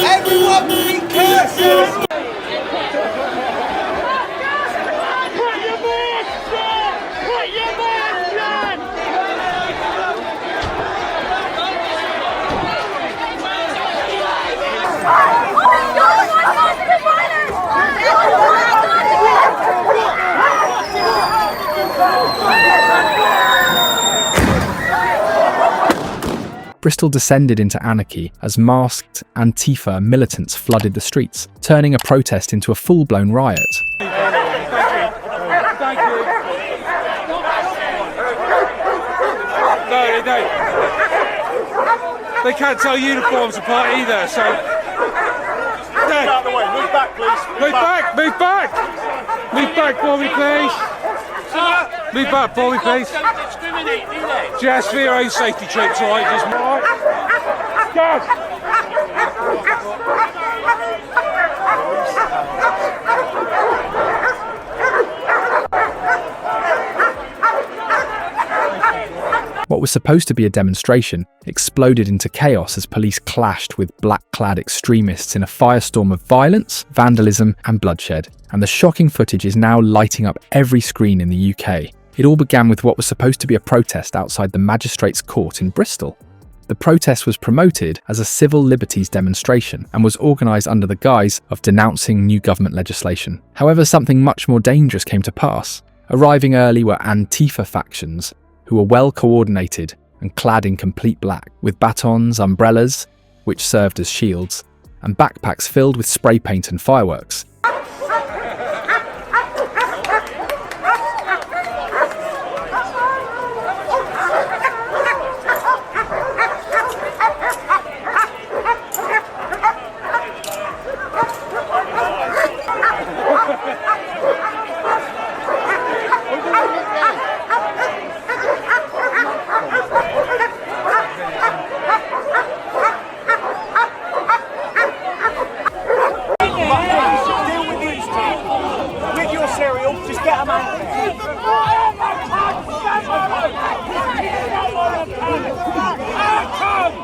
Everyone be careful! Bristol descended into anarchy as masked ANTIFA militants flooded the streets, turning a protest into a full-blown riot. No, they don't. They can't tell uniforms apart either, so... Get out of the way, move back please. Move back, move back! Move back for me, please. Move back for me, please. Don't discriminate, do they? Just for your own safety, troops, alright? Just... Guys! What was supposed to be a demonstration exploded into chaos as police clashed with black-clad extremists in a firestorm of violence, vandalism and bloodshed. And the shocking footage is now lighting up every screen in the UK. It all began with what was supposed to be a protest outside the Magistrates Court in Bristol. The protest was promoted as a civil liberties demonstration and was organised under the guise of denouncing new government legislation. However, something much more dangerous came to pass. Arriving early were ANTIFA factions, who were well coordinated and clad in complete black, with batons, umbrellas, which served as shields, and backpacks filled with spray paint and fireworks.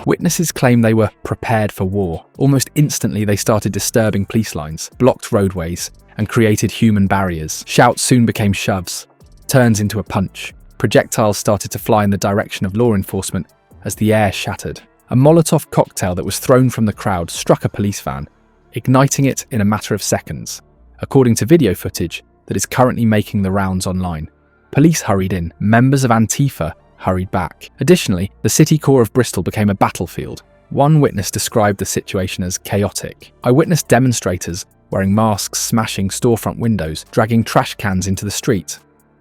Witnesses claim they were prepared for war. Almost instantly they started disturbing police lines, blocked roadways, and created human barriers. Shouts soon became shoves, turns into a punch. Projectiles started to fly in the direction of law enforcement as the air shattered. A Molotov cocktail that was thrown from the crowd struck a police van, igniting it in a matter of seconds, according to video footage that is currently making the rounds online. Police hurried in, members of ANTIFA hurried back. Additionally, the city core of Bristol became a battlefield. One witness described the situation as chaotic. I witnessed demonstrators wearing masks smashing storefront windows, dragging trash cans into the street,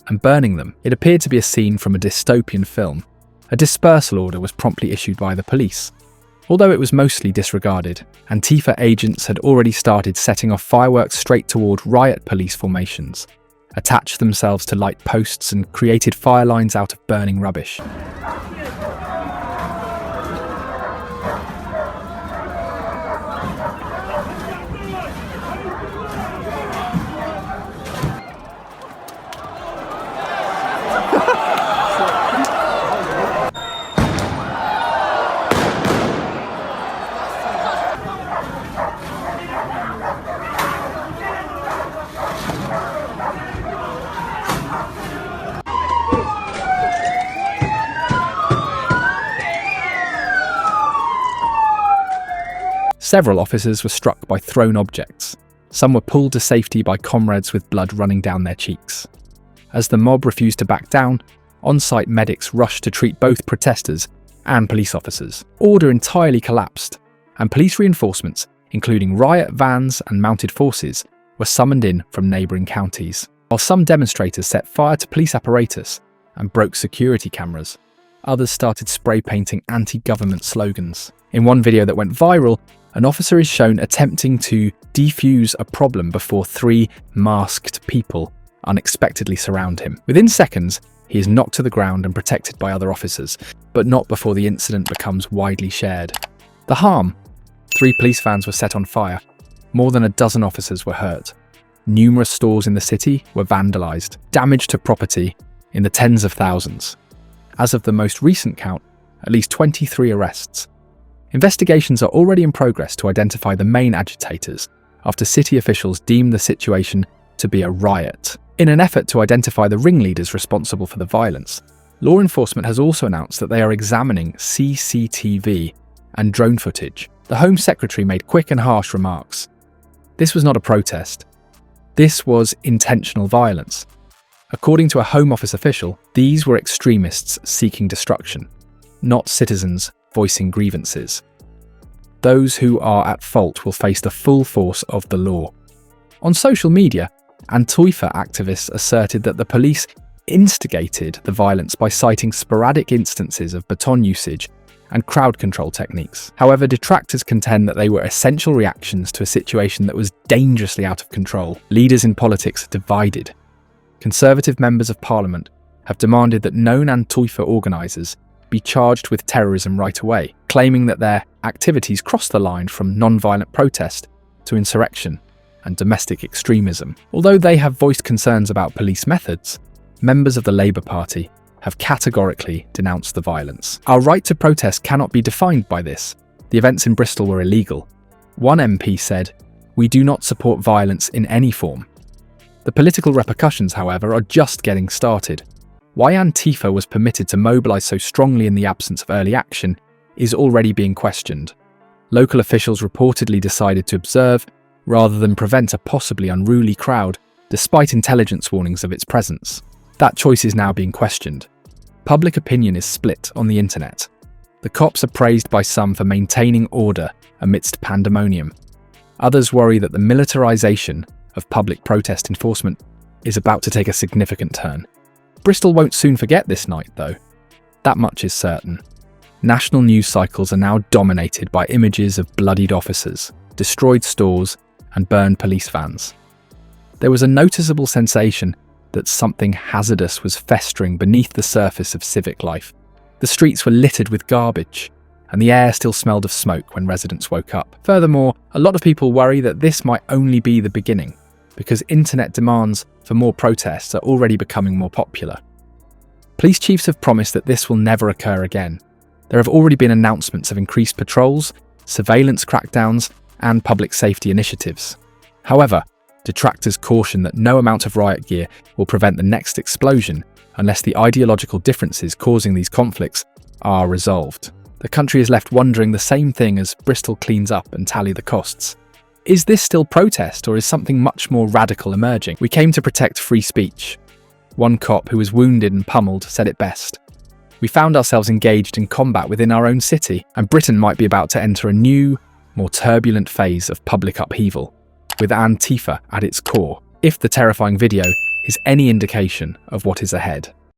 and burning them. It appeared to be a scene from a dystopian film. A dispersal order was promptly issued by the police. Although it was mostly disregarded, ANTIFA agents had already started setting off fireworks straight toward riot police formations, attached themselves to light posts and created fire lines out of burning rubbish. Several officers were struck by thrown objects. Some were pulled to safety by comrades with blood running down their cheeks. As the mob refused to back down, on-site medics rushed to treat both protesters and police officers. Order entirely collapsed, and police reinforcements, including riot vans and mounted forces, were summoned in from neighbouring counties. While some demonstrators set fire to police apparatus and broke security cameras, others started spray painting anti-government slogans. In one video that went viral, an officer is shown attempting to defuse a problem before 3 masked people unexpectedly surround him. Within seconds, he is knocked to the ground and protected by other officers, but not before the incident becomes widely shared. The harm: 3 police vans were set on fire. More than a dozen officers were hurt. Numerous stores in the city were vandalised, damage to property in the tens of thousands. As of the most recent count, at least 23 arrests. Investigations are already in progress to identify the main agitators after city officials deemed the situation to be a riot. In an effort to identify the ringleaders responsible for the violence, law enforcement has also announced that they are examining CCTV and drone footage. The Home Secretary made quick and harsh remarks. This was not a protest. This was intentional violence. According to a Home Office official, these were extremists seeking destruction, not citizens voicing grievances. Those who are at fault will face the full force of the law. On social media, ANTIFA activists asserted that the police instigated the violence by citing sporadic instances of baton usage and crowd control techniques. However, detractors contend that they were essential reactions to a situation that was dangerously out of control. Leaders in politics are divided. Conservative members of Parliament have demanded that known Antifa organisers be charged with terrorism right away, claiming that their activities cross the line from non-violent protest to insurrection and domestic extremism. Although they have voiced concerns about police methods, members of the Labour Party have categorically denounced the violence. Our right to protest cannot be defined by this. The events in Bristol were illegal. One MP said, "We do not support violence in any form." The political repercussions, however, are just getting started. Why Antifa was permitted to mobilise so strongly in the absence of early action is already being questioned. Local officials reportedly decided to observe rather than prevent a possibly unruly crowd, despite intelligence warnings of its presence. That choice is now being questioned. Public opinion is split on the internet. The cops are praised by some for maintaining order amidst pandemonium. Others worry that the militarisation of public protest enforcement is about to take a significant turn. Bristol won't soon forget this night, though. That much is certain. National news cycles are now dominated by images of bloodied officers, destroyed stores, and burned police vans. There was a noticeable sensation that something hazardous was festering beneath the surface of civic life. The streets were littered with garbage, and the air still smelled of smoke when residents woke up. Furthermore, a lot of people worry that this might only be the beginning, because internet demands for more protests are already becoming more popular. Police chiefs have promised that this will never occur again. There have already been announcements of increased patrols, surveillance crackdowns, and public safety initiatives. However, detractors caution that no amount of riot gear will prevent the next explosion unless the ideological differences causing these conflicts are resolved. The country is left wondering the same thing as Bristol cleans up and tally the costs. Is this still protest, or is something much more radical emerging? We came to protect free speech. One cop who was wounded and pummeled said it best. We found ourselves engaged in combat within our own city, and Britain might be about to enter a new, more turbulent phase of public upheaval, with Antifa at its core, if the terrifying video is any indication of what is ahead.